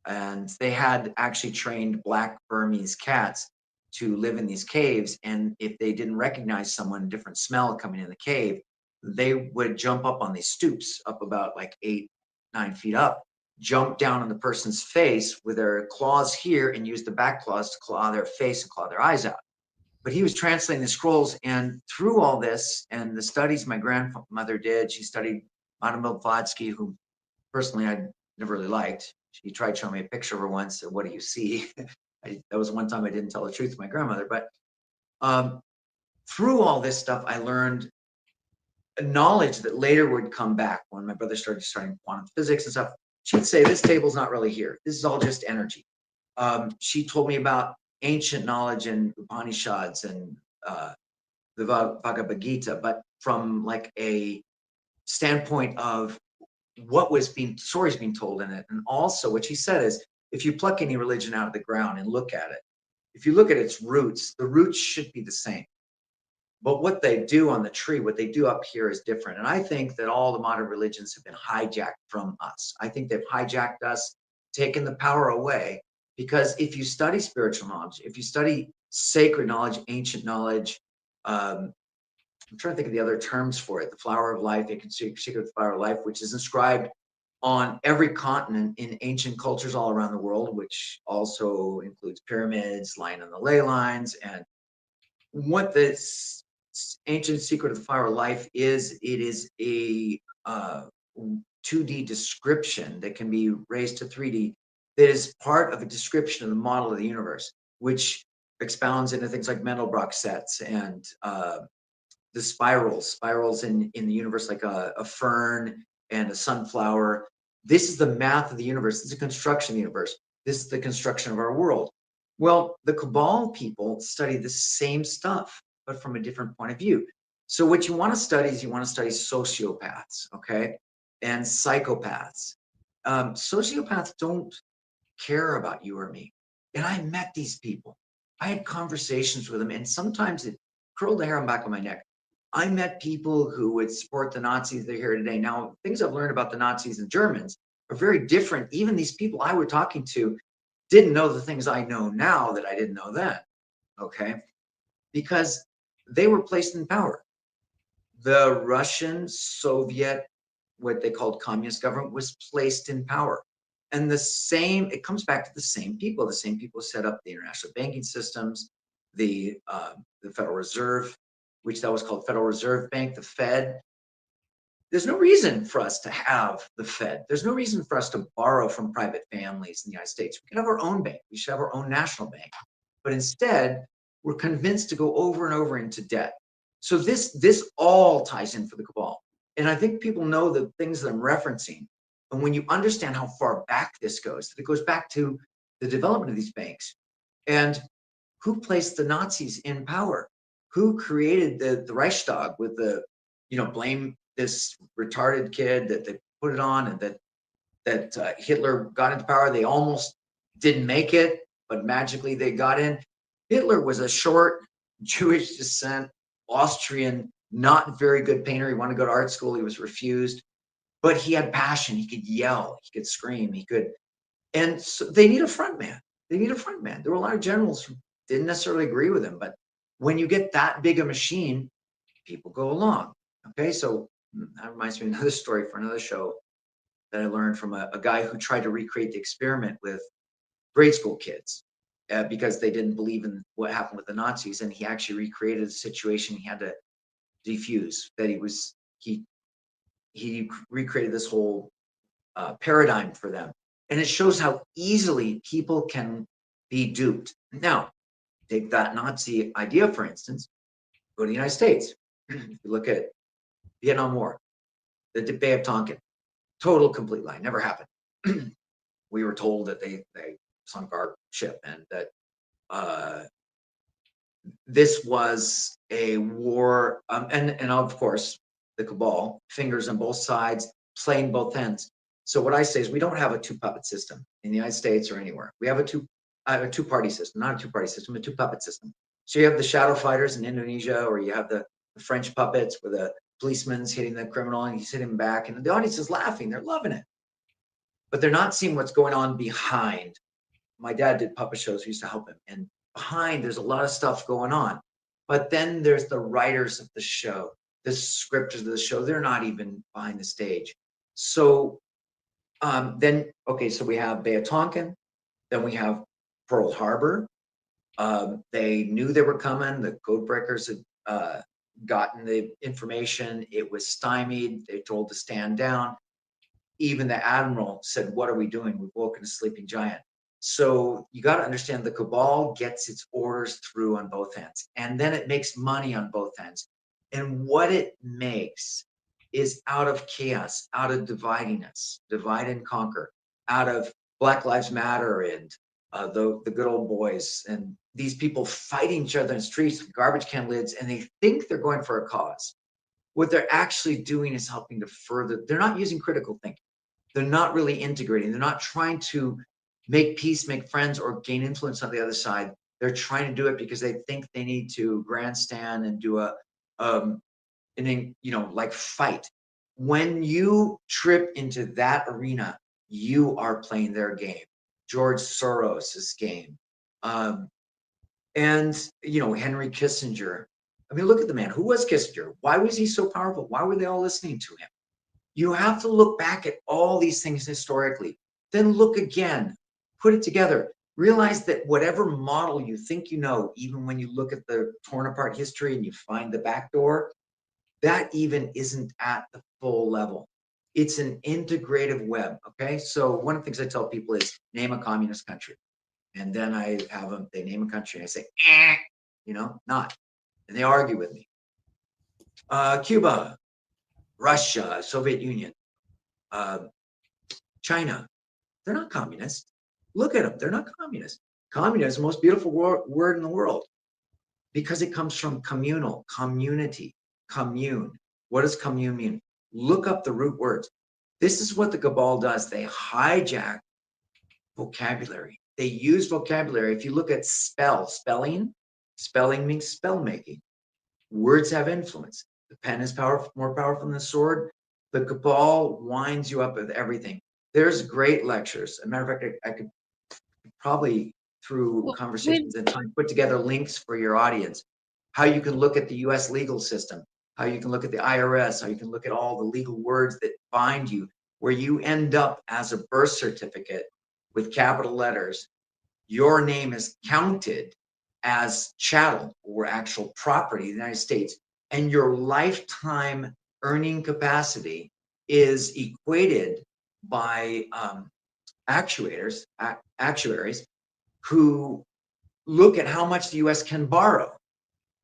And they had actually trained black Burmese cats to live in these caves. And if they didn't recognize someone, a different smell coming in the cave, they would jump up on these stoops up about like 8, 9 feet up. jump down on the person's face with their claws here and use the back claws to claw their face and claw their eyes out. But he was translating the scrolls, and through all this and the studies my grandmother did, she studied Madame Blavatsky, who personally I never really liked. She tried showing me a picture of her once. Said, "What do you see?" That was one time I didn't tell the truth to my grandmother. But through all this stuff, I learned a knowledge that later would come back when my brother started studying quantum physics and stuff. She'd say, "This table's not really here. This is all just energy." She told me about ancient knowledge in Upanishads and the Bhagavad Gita, but from like a standpoint of what was being stories being told in it. And also what she said is, if you pluck any religion out of the ground and look at it, if you look at its roots, the roots should be the same. But what they do on the tree, what they do up here is different. And I think that all the modern religions have been hijacked from us. I think they've hijacked us, taken the power away. Because if you study spiritual knowledge, if you study sacred knowledge, ancient knowledge, I'm trying to think of the other terms for it, the flower of life, you can see the flower of life, which is inscribed on every continent in ancient cultures all around the world, which also includes pyramids, lying on the ley lines. And what this ancient secret of the flower of life is, it is a 2D description that can be raised to 3D that is part of a description of the model of the universe, which expounds into things like Mandelbrot sets and the spirals in the universe, like a fern and a sunflower. This is the math of the universe. This is the construction of the universe. This is the construction of our world. Well, the cabal people study the same stuff, but from a different point of view. So what you want to study is you want to study sociopaths, okay, and psychopaths. Sociopaths don't care about you or me. And I met these people. I had conversations with them, and sometimes it curled the hair on the back of my neck. I met people who would support the Nazis that are here today. Now, things I've learned about the Nazis and Germans are very different. Even these people I were talking to didn't know the things I know now that I didn't know then, okay? Because they were placed in power. The Russian, Soviet, what they called communist government was placed in power. And it comes back to the same people. The same people set up the international banking systems, the Federal Reserve, which that was called Federal Reserve Bank, the Fed. There's no reason for us to have the Fed. There's no reason for us to borrow from private families in the United States. We can have our own bank. We should have our own national bank. But instead, we're convinced to go over and over into debt. So this all ties in for the cabal. And I think people know the things that I'm referencing. And when you understand how far back this goes, it goes back to the development of these banks. And who placed the Nazis in power? Who created the Reichstag with the, blame this retarded kid that they put it on, and that Hitler got into power. They almost didn't make it, but magically they got in. Hitler was a short, Jewish descent, Austrian, not very good painter. He wanted to go to art school. He was refused, but he had passion. He could yell, he could scream, and so they need a front man. They need a front man. There were a lot of generals who didn't necessarily agree with him, but when you get that big a machine, people go along. Okay, so that reminds me of another story for another show that I learned from a guy who tried to recreate the experiment with grade school kids because they didn't believe in what happened with the Nazis, and he actually recreated a situation he had to defuse. That he recreated this whole paradigm for them, and it shows how easily people can be duped. Now, take that Nazi idea, for instance. Go to the United States. If you look at Vietnam War, the Bay of Tonkin, total complete lie, never happened. We were told that they sunk our ship, and that this was a war, and of course the cabal, fingers on both sides, playing both ends. So what I say is we don't have a two-puppet system in the United States or anywhere. We have a two-party system, not a two-party system, a two-puppet system. So you have the shadow fighters in Indonesia, or you have the French puppets where the policeman's hitting the criminal and he's hitting back, and the audience is laughing, they're loving it. But they're not seeing what's going on behind. My dad did puppet shows, we used to help him, and behind there's a lot of stuff going on. But then there's the writers of the show, the scripters of the show, they're not even behind the stage. So Then, okay, so we have Bay of Tonkin, then we have Pearl Harbor. They knew they were coming. The code breakers had gotten the information. It was stymied. They told to stand down. Even the admiral said, "What are we doing? We've woken a sleeping giant." So you got to understand the cabal gets its orders through on both ends, and then it makes money on both ends. And what it makes is out of chaos, out of dividing us, divide and conquer, out of Black Lives Matter and the good old boys and these people fighting each other in the streets with garbage can lids, and they think they're going for a cause. What they're actually doing is helping to further. They're not using critical thinking. They're not really integrating. They're not trying to make peace, make friends, or gain influence on the other side. They're trying to do it because they think they need to grandstand and do like fight. When you trip into that arena, you are playing their game, George Soros's game, um, and Henry Kissinger. I mean, look at the man. Who was Kissinger? Why was he so powerful? Why were they all listening to him? You have to look back at all these things historically, then look again, put it together, realize that whatever model you think you know, even when you look at the torn apart history and you find the back door, that even isn't at the full level. It's an integrative web. Okay. So one of the things I tell people is name a communist country. And then I have them, they name a country and I say, not. And they argue with me. Cuba, Russia, Soviet Union, uh, China, they're not communist. Look at them. They're not communist. Communist is the most beautiful word in the world because it comes from communal, community, commune. What does commune mean? Look up the root words. This is what the cabal does. They hijack vocabulary. They use vocabulary. If you look at spelling means spell making. Words have influence. The pen is more powerful than the sword. The cabal winds you up with everything. There's great lectures. As a matter of fact, I could probably through conversations and time put together links for your audience, how you can look at the US legal system, how you can look at the IRS, how you can look at all the legal words that bind you, where you end up as a birth certificate with capital letters. Your name is counted as chattel or actual property of the United States, and your lifetime earning capacity is equated by actuaries who look at how much the US can borrow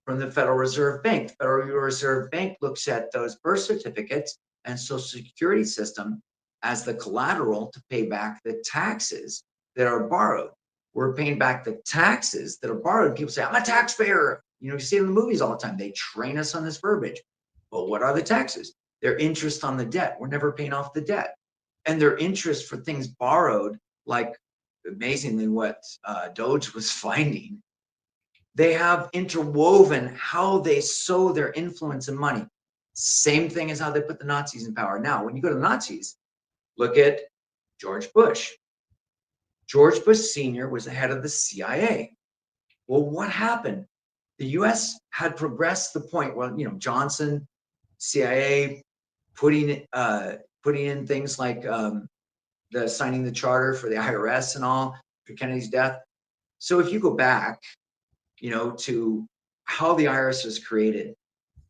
from the Federal Reserve Bank. The Federal Reserve Bank looks at those birth certificates and Social Security system as the collateral to pay back the taxes that are borrowed. We're paying back the taxes that are borrowed. People say, I'm a taxpayer. You see it in the movies all the time. They train us on this verbiage. Well, what are the taxes? They're interest on the debt. We're never paying off the debt. And they're interest for things borrowed, like amazingly what Doge was finding. They have interwoven how they sow their influence and money. Same thing as how they put the Nazis in power. Now, when you go to the Nazis, look at George Bush. George Bush Sr. was the head of the CIA. Well, what happened? The US had progressed to the point where, Johnson, CIA, putting in things like the signing the charter for the IRS and all for Kennedy's death. So if you go back, to how the IRS was created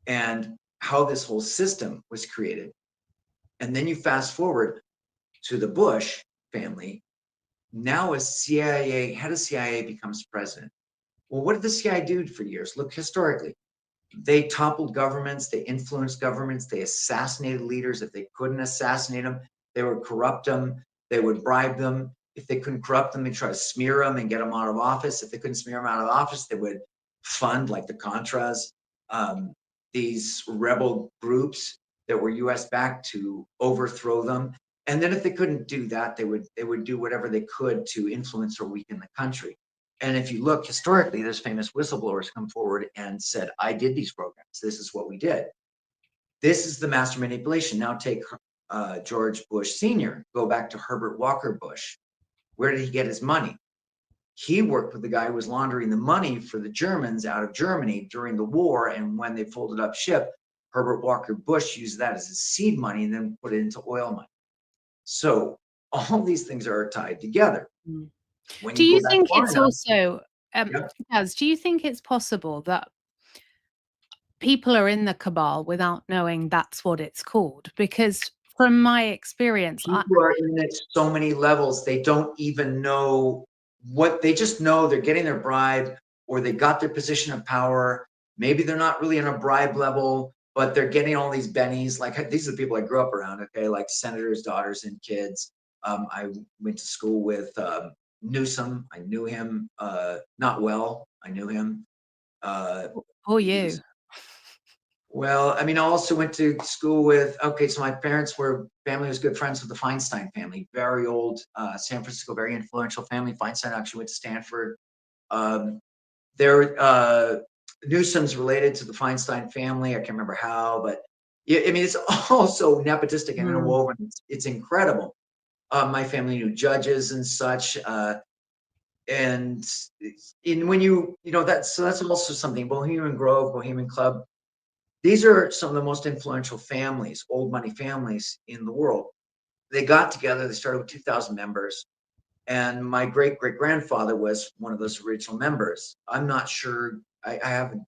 and how this whole system was created, and then you fast forward to the Bush family, now a head of CIA becomes president. Well, what did the CIA do for years? Look historically. They toppled governments, they influenced governments, they assassinated leaders. If they couldn't assassinate them, they would corrupt them, they would bribe them. If they couldn't corrupt them, they try to smear them and get them out of office. If they couldn't smear them out of office, they would fund, like the Contras, these rebel groups that were US backed, to overthrow them. And then if they couldn't do that, they would do whatever they could to influence or weaken the country. And if you look historically, there's famous whistleblowers come forward and said, I did these programs. This is what we did. This is the master manipulation. Now take George Bush Sr., go back to Herbert Walker Bush. Where did he get his money? He worked with the guy who was laundering the money for the Germans out of Germany during the war. And when they folded up ship, Herbert Walker Bush used that as his seed money and then put it into oil money. So All these things are tied together. Mm. When Do you go you back think far it's enough, also, yeah, do you think it's possible that people are in the cabal without knowing that's what it's called? Because from my experience, people are in it so many levels, they don't even know what they just know they're getting their bribe or they got their position of power. Maybe they're not really in a bribe level, but they're getting all these bennies. Like these are the people I grew up around, okay, like senators' daughters and kids. I went to school with Newsom. I knew him not well. I knew him. Uh, or he you. was well, I mean, I also went to school with, okay, so my parents were, family was good friends with the Feinstein family, very old San Francisco, very influential family. Feinstein actually went to Stanford. Um, they're, Newsom's related to the Feinstein family. I can't remember how, but yeah, I mean, it's also nepotistic and Mm, interwoven. It's incredible. My family knew judges and such. And in when you know, that's, so that's also something, Bohemian Grove, Bohemian Club, these are some of the most influential families, old money families in the world. They got together, they started with 2,000 members, and my great great grandfather was one of those original members. I'm not sure, I haven't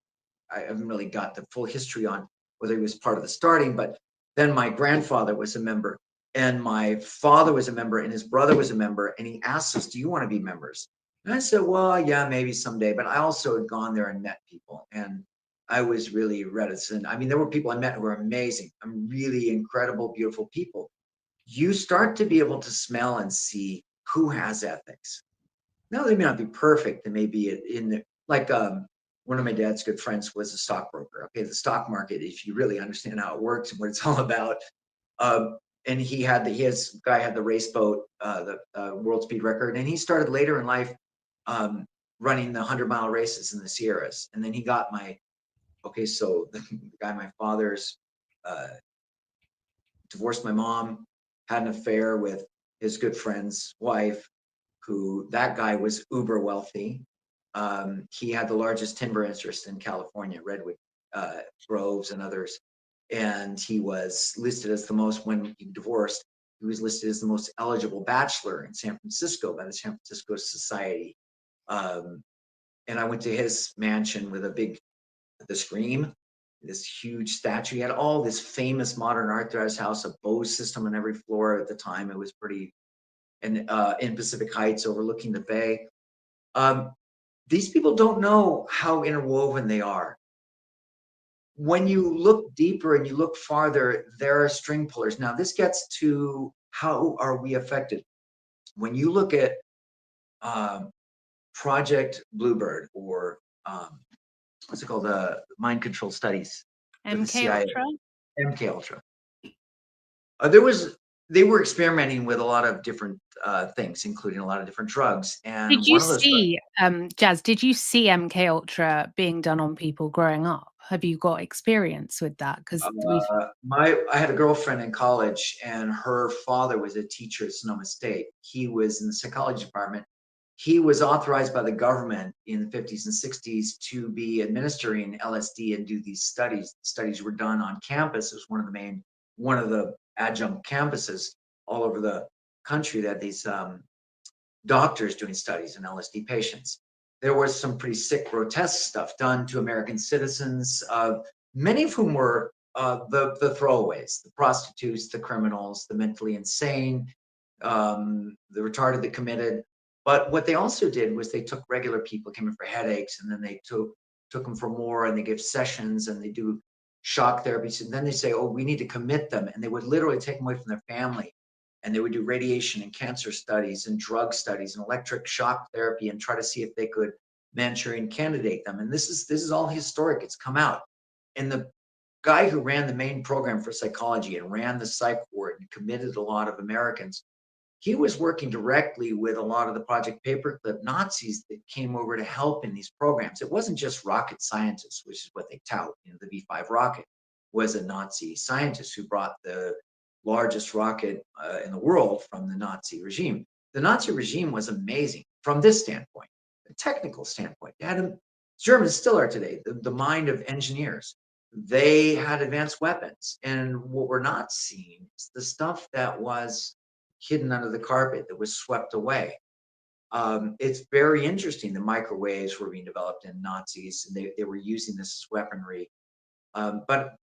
really got the full history on whether he was part of the starting, but then my grandfather was a member, and my father was a member, and his brother was a member, and he asked us, "Do you want to be members?" And I said, "Well, yeah, maybe someday." But I also had gone there and met people, and I was really reticent. I mean, there were people I met who were amazing, really incredible, beautiful people. You start to be able to smell and see who has ethics. No, they may not be perfect. They may be in the, like, one of my dad's good friends was a stockbroker. Okay, the stock market, if you really understand how it works and what it's all about, and his guy had the race boat, the world speed record, and he started later in life um, running the 100-mile races in the Sierras, and then he got my, okay, so the guy, my father's, uh, divorced my mom, had an affair with his good friend's wife, who, that guy was uber wealthy. He had the largest timber interest in California, redwood groves and others. And he was listed as the most, when he divorced, he was listed as the most eligible bachelor in San Francisco by the San Francisco Society. Um, and I went to his mansion with a big, the Scream, this huge statue. He had all this famous modern art throughout his house, a Bose system on every floor at the time. It was pretty, and in Pacific Heights overlooking the bay. Um, these people don't know how interwoven they are. When you look deeper and you look farther, there are string pullers. Now, this gets to how are we affected? When you look at um, Project Bluebird, or what's it called, mind control studies with the MK CIA, Ultra? MK Ultra. There was, they were experimenting with a lot of different things, including a lot of different drugs. Did And you one of those drugs, see, Jazz, did you see MK Ultra being done on people growing up? Have you got experience with that? Because we've I had a girlfriend in college, and her father was a teacher at Sonoma State. He was in the psychology department. He was authorized by the government in the 50s and 60s to be administering LSD and do these studies. The studies were done on campus. It was one of the adjunct campuses all over the country that these doctors doing studies in LSD patients. There was some pretty sick, grotesque stuff done to American citizens, many of whom were the throwaways, the prostitutes, the criminals, the mentally insane, the retarded that committed. But what they also did was they took regular people, came in for headaches, and then they took them for more, and they give sessions, and they do shock therapies, and then they say, "Oh, we need to commit them," and they would literally take them away from their family, and they would do radiation and cancer studies and drug studies and electric shock therapy and try to see if they could Manchurian candidate them. And this is all historic. It's come out. And the guy who ran the main program for psychology and ran the psych ward and committed a lot of Americans, he was working directly with a lot of the Project Paperclip Nazis that came over to help in these programs. It wasn't just rocket scientists, which is what they tout. You know, the V5 rocket was a Nazi scientist who brought the largest rocket in the world from the Nazi regime. The Nazi regime was amazing from this standpoint, a technical standpoint. They had Germans still are today, the mind of engineers. They had advanced weapons. And what we're not seeing is the stuff that was hidden under the carpet that was swept away. It's very interesting. The microwaves were being developed in Nazis, and they were using this as weaponry. But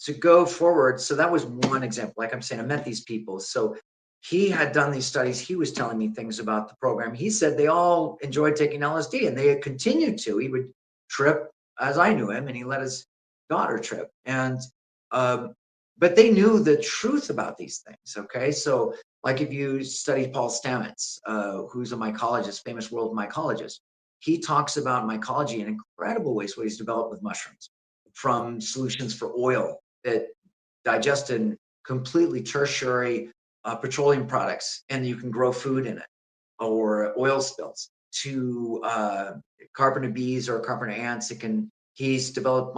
to go forward, so that was one example. Like I'm saying, I met these people. So he had done these studies. He was telling me things about the program. He said they all enjoyed taking LSD, and they had continued to. He would trip as I knew him, and he let his daughter trip. And but they knew the truth about these things. Okay, so like if you study Paul Stamets, who's a mycologist, famous world mycologist, he talks about mycology in incredible ways, what he's developed with mushrooms, from solutions for oil that digest in completely tertiary petroleum products, and you can grow food in it, or oil spills, to carpenter bees or carpenter ants. It can. He's developed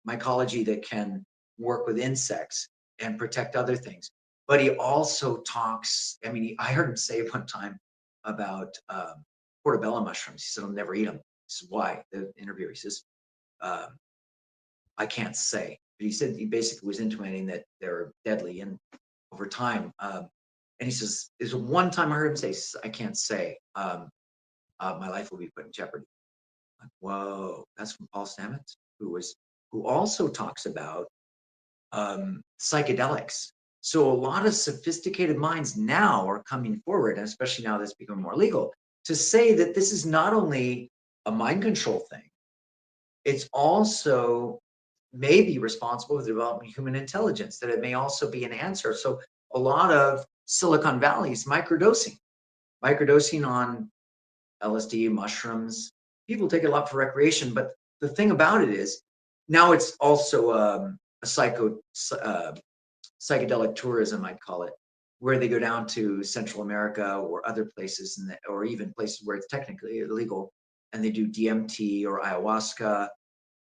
mycology that can work with insects and protect other things. But he also talks. I mean, I heard him say one time about portobello mushrooms. He said, "I'll never eat them." This is why. The interviewer, he says, I can't say. But he said he basically was intimating that they're deadly and over time. And he says, there's one time I heard him say, I can't say, my life will be put in jeopardy. Like, whoa, that's from Paul Stamets, who also talks about psychedelics. So a lot of sophisticated minds now are coming forward, and especially now that's becoming more legal, to say that this is not only a mind control thing, it's also may be responsible for the development of human intelligence, that it may also be an answer. So a lot of Silicon Valley's microdosing on LSD, mushrooms. People take it a lot for recreation, but the thing about it is now it's also a psychedelic tourism, I'd call it, where they go down to Central America or other places, or even places where it's technically illegal, and they do DMT or ayahuasca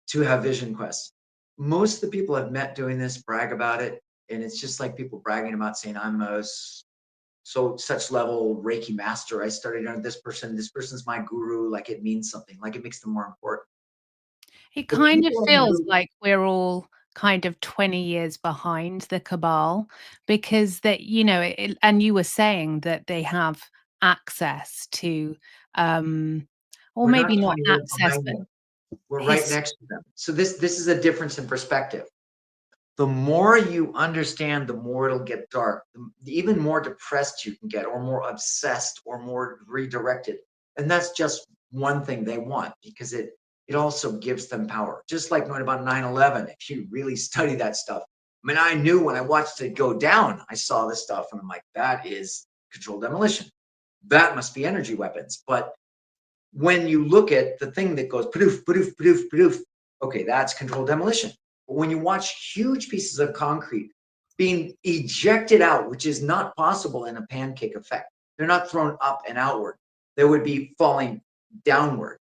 to have vision quests. Most of the people I've met doing this brag about it, and it's just like people bragging about saying, I'm a such level Reiki master. I studied under this person. This person's my guru. Like it means something. Like it makes them more important. It The kind of people in the feels group, like we're all kind of 20 years behind the cabal, because that, and you were saying that they have access to, or we're not maybe not 20 years access, behind but them. We're right his next to them. So this is a difference in perspective. The more you understand, the more it'll get dark. Even more depressed you can get, or more obsessed, or more redirected. And that's just one thing they want, because it also gives them power. Just like knowing about 9/11, if you really study that stuff. I mean, I knew when I watched it go down, I saw this stuff and I'm like, that is controlled demolition. That must be energy weapons. But when you look at the thing that goes poof, poof, poof, poof, okay, that's controlled demolition. But when you watch huge pieces of concrete being ejected out, which is not possible in a pancake effect, they're not thrown up and outward. They would be falling downward.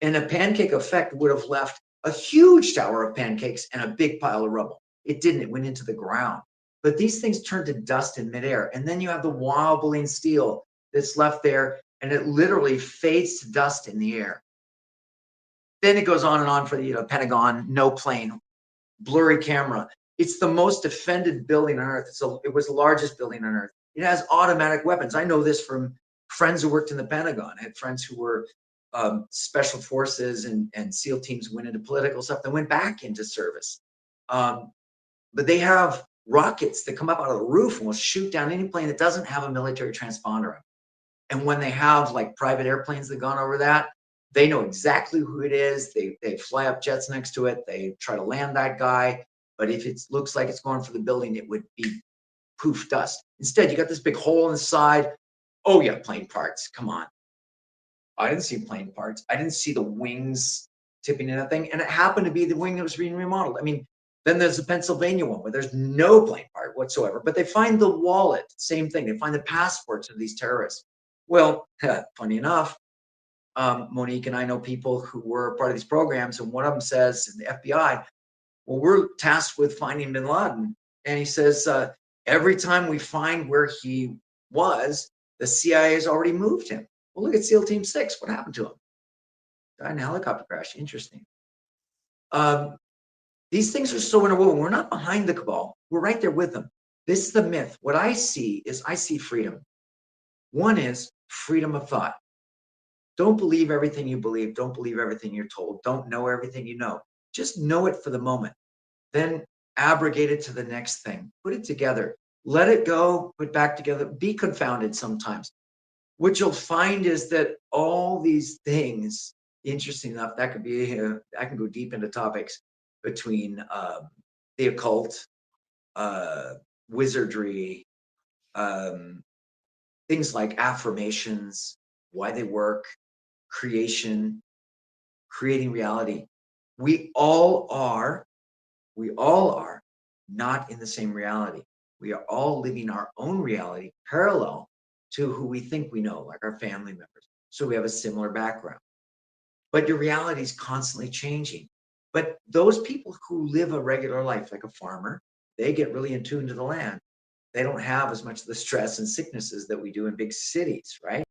And a pancake effect would have left a huge tower of pancakes and a big pile of rubble. It didn't, it went into the ground. But these things turn to dust in midair. And then you have the wobbling steel that's left there, and it literally fades to dust in the air. Then it goes on and on for the Pentagon, no plane, blurry camera. It's the most defended building on Earth. It was the largest building on Earth. It has automatic weapons. I know this from friends who worked in the Pentagon. I had friends who were special forces and SEAL teams went into political stuff, then went back into service. But they have rockets that come up out of the roof and will shoot down any plane that doesn't have a military transponder. And when they have like private airplanes that gone over that, they know exactly who it is. They fly up jets next to it. They try to land that guy. But if it looks like it's going for the building, it would be poof dust. Instead, you got this big hole in the side. Oh yeah, plane parts. Come on. I didn't see plane parts. I didn't see the wings tipping in that thing. And it happened to be the wing that was being remodeled. I mean, then there's the Pennsylvania one where there's no plane part whatsoever, but they find the wallet, same thing. They find the passports of these terrorists. Well, funny enough, Monique and I know people who were part of these programs, and one of them says in the FBI, well, we're tasked with finding bin Laden. And he says, every time we find where he was, the CIA has already moved him. Well, look at SEAL Team 6. What happened to him? Died in a helicopter crash. Interesting. These things are so interwoven. We're not behind the cabal. We're right there with them. This is the myth. What I see freedom. One is freedom of thought. Don't believe everything you believe. Don't believe everything you're told. Don't know everything you know. Just know it for the moment. Then abrogate it to the next thing. Put it together. Let it go, put back together. Be confounded sometimes. What you'll find is that all these things, interesting enough, that could be, I can go deep into topics between the occult, wizardry, things like affirmations, why they work, creation, creating reality. We all are not in the same reality. We are all living our own reality parallel to who we think we know, like our family members. So we have a similar background. But your reality is constantly changing. But those people who live a regular life, like a farmer, they get really in tune to the land. They don't have as much of the stress and sicknesses that we do in big cities, right?